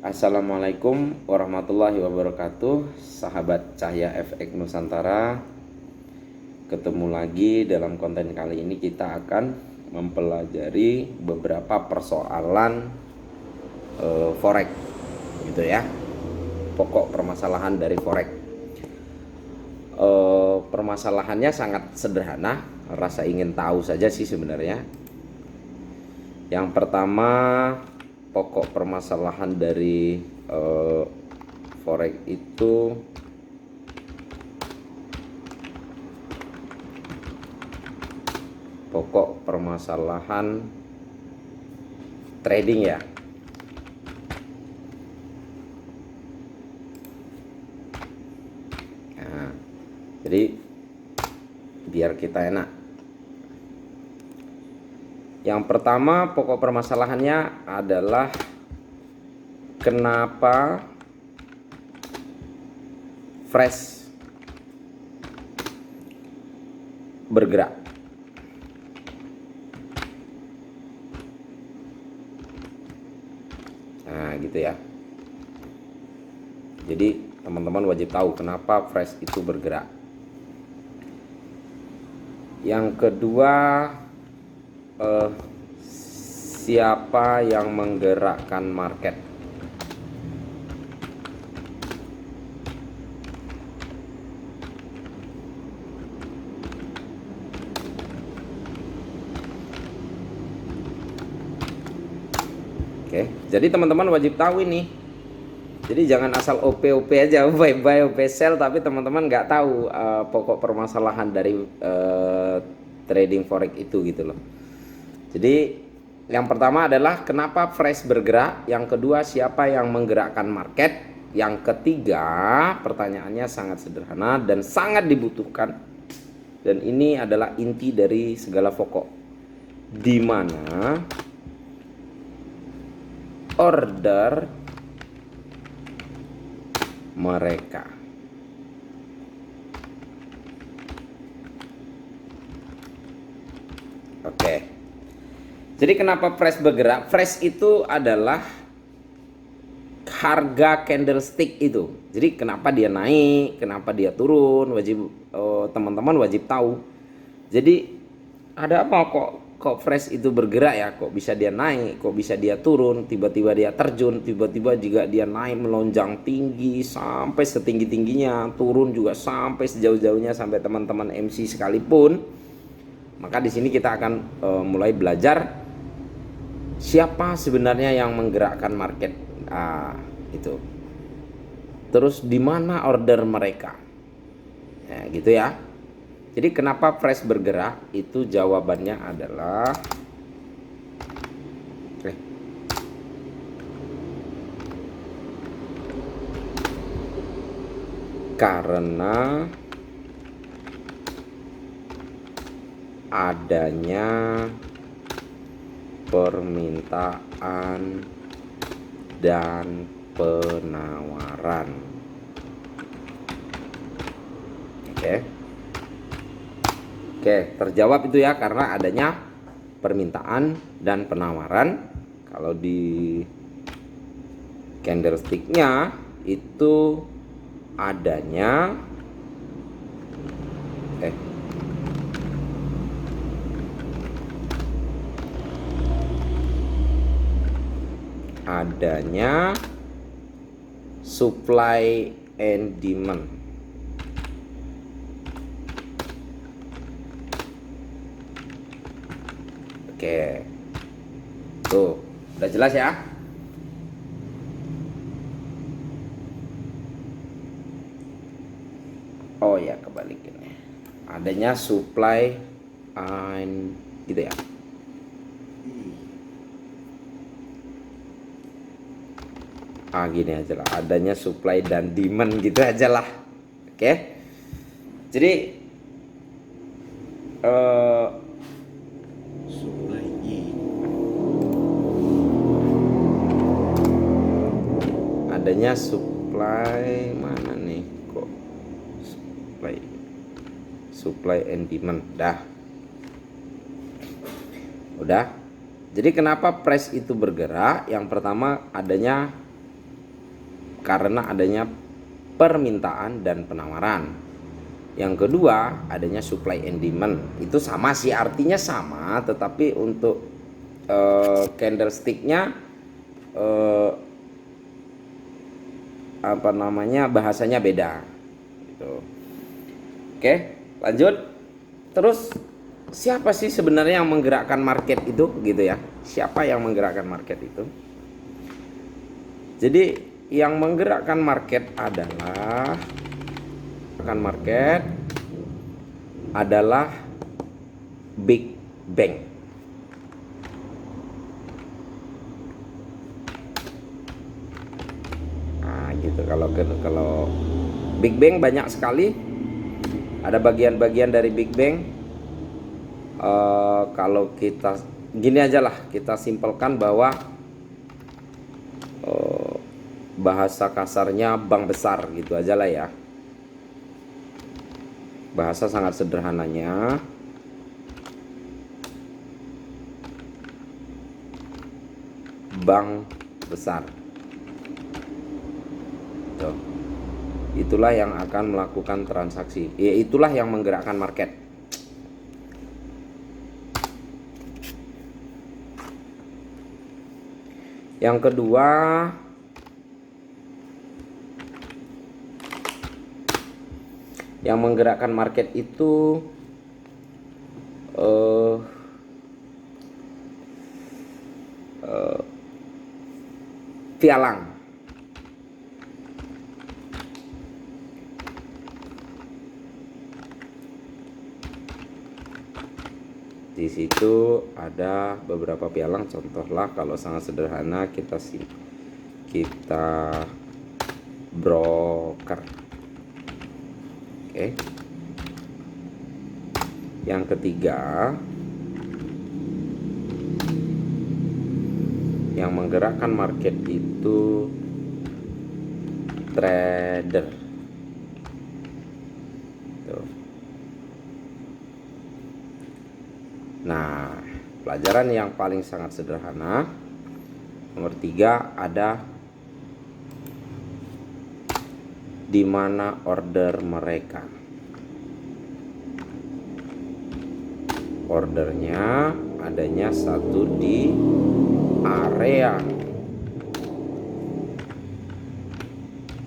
Assalamualaikum warahmatullahi wabarakatuh, sahabat Cahya FX Nusantara. Ketemu lagi dalam konten kali ini, kita akan mempelajari beberapa persoalan forex gitu ya. Pokok permasalahan dari forex. Permasalahannya sangat sederhana, rasa ingin tahu saja sih sebenarnya. Yang pertama, pokok permasalahan dari forex itu pokok permasalahan trading ya. Nah, jadi biar kita enak. Yang pertama, pokok permasalahannya adalah kenapa fresh bergerak. Nah, gitu ya. Jadi teman-teman wajib tahu kenapa fresh itu bergerak. Yang kedua, siapa yang menggerakkan market? Oke, jadi teman-teman wajib tahu ini. Jadi jangan asal OP aja, buy OP sell, tapi teman-teman nggak tahu pokok permasalahan dari trading forex itu gitu loh. Jadi yang pertama adalah kenapa fresh bergerak, yang kedua siapa yang menggerakkan market, yang ketiga pertanyaannya sangat sederhana dan sangat dibutuhkan, dan ini adalah inti dari segala pokok, di mana order mereka. Oke. Jadi kenapa fresh bergerak? Fresh itu adalah harga candlestick itu. Jadi kenapa dia naik, kenapa dia turun, wajib teman-teman wajib tahu. Jadi ada apa kok fresh itu bergerak ya? Kok bisa dia naik, kok bisa dia turun, tiba-tiba dia terjun, tiba-tiba juga dia naik melonjang tinggi sampai setinggi-tingginya, turun juga sampai sejauh-jauhnya sampai teman-teman MC sekalipun. Maka di sini kita akan mulai belajar siapa sebenarnya yang menggerakkan market. Itu. Terus di mana order mereka? Nah, gitu ya. Jadi kenapa fresh bergerak? Itu jawabannya adalah karena adanya permintaan dan penawaran. Oke, terjawab itu ya, karena adanya permintaan dan penawaran. Kalau di candlesticknya itu adanya supply and demand. Oke, tuh udah jelas ya. Oh ya, kebalikannya, adanya supply and gitu ya. Gini aja lah, adanya supply dan demand gitu aja lah. Oke, jadi adanya supply, mana nih kok supply and demand. Udah. Jadi kenapa price itu bergerak? Yang pertama adanya karena adanya permintaan dan penawaran. Yang kedua, adanya supply and demand. Itu sama sih, artinya sama, tetapi untuk candlesticknya bahasanya beda gitu. Oke, lanjut. Terus siapa sih sebenarnya yang menggerakkan market itu gitu ya? Siapa yang menggerakkan market itu? Jadi yang menggerakkan market adalah Big Bang. Nah, gitu. Kalau Big Bang banyak sekali. Ada bagian-bagian dari Big Bang. Kalau kita gini aja lah, kita simpelkan bahwa bahasa kasarnya bank besar gitu aja lah ya. Bahasa sangat sederhananya bank besar. Tuh. Itulah yang akan melakukan transaksi. Itulah yang menggerakkan market. Yang kedua, yang menggerakkan market itu pialang. Di situ ada beberapa pialang, contohlah kalau sangat sederhana kita broker. Oke. Yang ketiga, yang menggerakkan market itu trader. Tuh. Nah, pelajaran yang paling sangat sederhana nomor 3 ada di mana order mereka. Ordernya adanya satu di area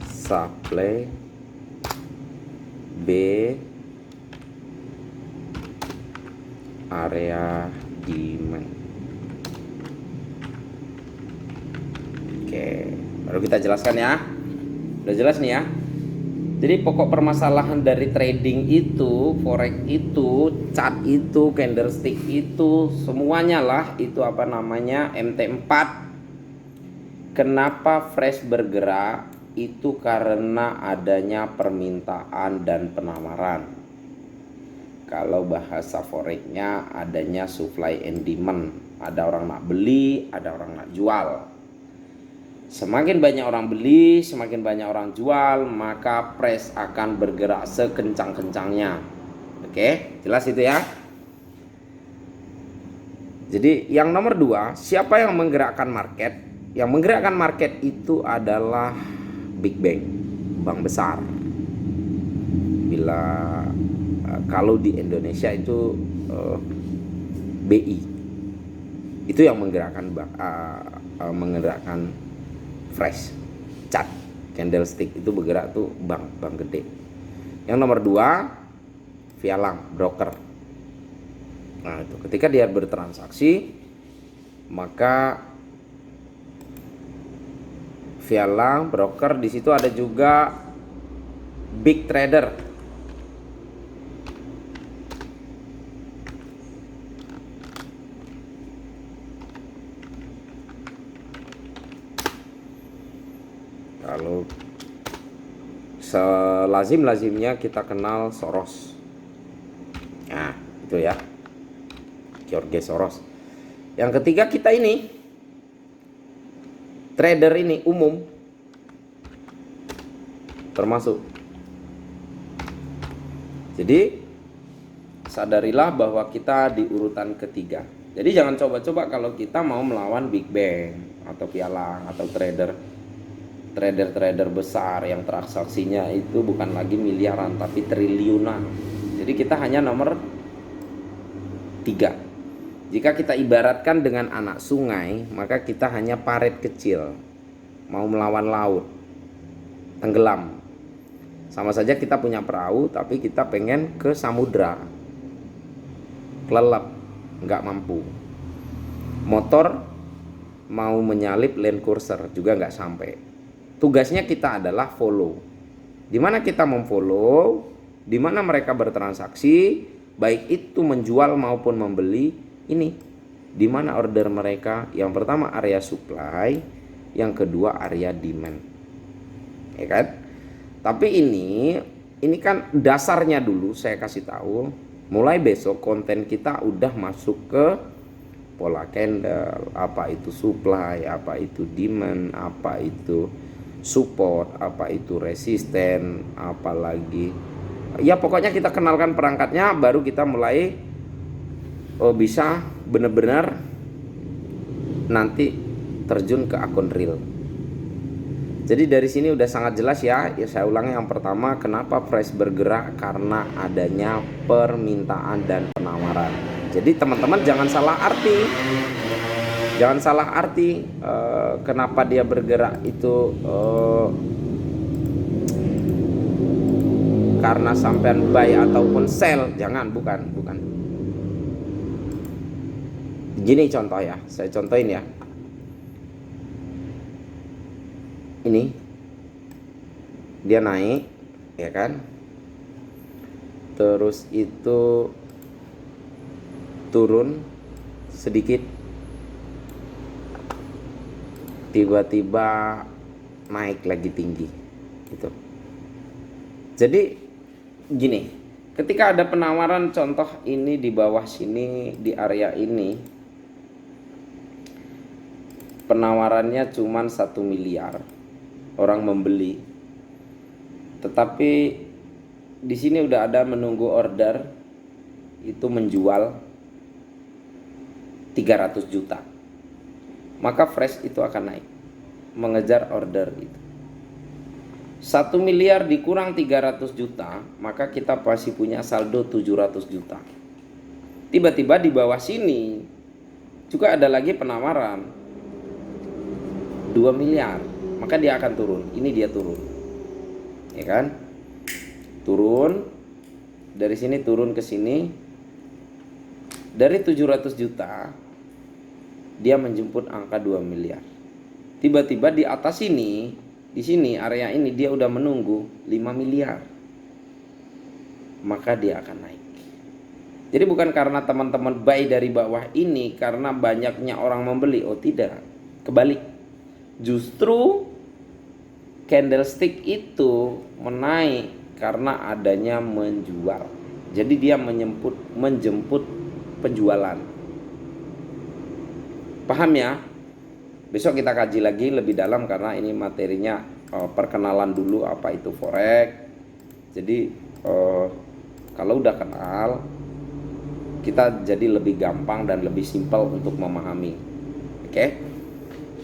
supply, B area demand. Oke, baru kita jelaskan ya. Udah jelas nih ya. Jadi pokok permasalahan dari trading itu, forex itu, chart itu, candlestick itu, semuanya lah itu MT4. Kenapa fresh bergerak? Itu karena adanya permintaan dan penawaran. Kalau bahasa forexnya adanya supply and demand. Ada orang nak beli, ada orang nak jual. Semakin banyak orang beli, semakin banyak orang jual, maka price akan bergerak sekencang-kencangnya. Oke, jelas itu ya. Jadi yang nomor 2, siapa yang menggerakkan market? Yang menggerakkan market itu adalah Big Bang, bank besar. Kalau di Indonesia itu BI. Itu yang menggerakkan fresh chart, candlestick itu bergerak tuh bank gede. Yang nomor 2 pialang, broker. Nah, itu ketika dia bertransaksi, maka pialang, broker, di situ ada juga big trader. Kalau selazim-lazimnya kita kenal Soros. Nah, itu ya. George Soros. Yang ketiga kita ini trader ini umum termasuk. Jadi sadarilah bahwa kita di urutan ketiga. Jadi jangan coba-coba kalau kita mau melawan Big Bang atau pialang atau trader. trader-trader besar yang transaksinya itu bukan lagi miliaran tapi triliunan. Jadi kita hanya nomor 3. Jika kita ibaratkan dengan anak sungai, maka kita hanya paret kecil mau melawan laut, tenggelam. Sama saja kita punya perahu tapi kita pengen ke samudra, kelelep, nggak mampu. Motor mau menyalip lane courser juga nggak sampai. Tugasnya kita adalah follow. Dimana kita memfollow, dimana mereka bertransaksi, baik itu menjual maupun membeli, ini dimana order mereka. Yang pertama area supply, yang kedua area demand, ya kan? Tapi ini kan dasarnya dulu saya kasih tahu. Mulai besok konten kita udah masuk ke pola candle, apa itu supply, apa itu demand, apa itu support, apa itu resisten, apalagi ya pokoknya kita kenalkan perangkatnya, baru kita mulai bisa benar-benar nanti terjun ke akun real. Jadi dari sini udah sangat jelas ya. Saya ulangi, yang pertama, kenapa fresh bergerak? Karena adanya permintaan dan penawaran. Jadi teman-teman jangan salah arti. Jangan salah arti kenapa dia bergerak itu karena sampean buy ataupun sell. Jangan, bukan. Gini contoh ya, saya contohin ya. Ini dia naik, ya kan? Terus itu turun sedikit, tiba-tiba naik lagi tinggi gitu. Jadi gini, ketika ada penawaran, contoh ini di bawah sini, di area ini penawarannya cuman 1 miliar, orang membeli, tetapi di sini udah ada menunggu order itu menjual 300 juta, maka fresh itu akan naik mengejar order itu. 1 miliar dikurang 300 juta, maka kita pasti punya saldo 700 juta. Tiba-tiba di bawah sini juga ada lagi penawaran 2 miliar, maka dia akan turun. Ini dia turun, ya kan? Turun dari sini, turun ke sini. Dari 700 juta dia menjemput angka 2 miliar. Tiba-tiba di atas sini, di sini area ini dia udah menunggu 5 miliar, maka dia akan naik. Jadi bukan karena teman-teman buy dari bawah ini karena banyaknya orang membeli, oh tidak, kebalik. Justru candlestick itu menaik karena adanya menjual. Jadi dia menjemput penjualan. Paham ya? Besok kita kaji lagi lebih dalam karena ini materinya perkenalan dulu apa itu forex. Jadi kalau udah kenal, kita jadi lebih gampang dan lebih simpel untuk memahami. Oke?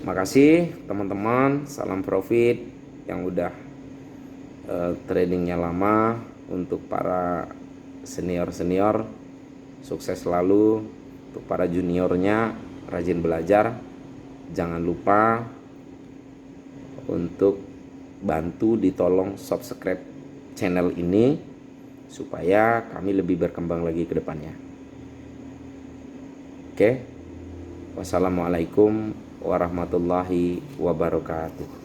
Makasih teman-teman, salam profit yang udah tradingnya lama. Untuk para senior-senior, sukses selalu. Untuk para juniornya, rajin belajar. Jangan lupa untuk bantu ditolong subscribe channel ini supaya kami lebih berkembang lagi ke depannya. Oke. Wassalamualaikum warahmatullahi wabarakatuh.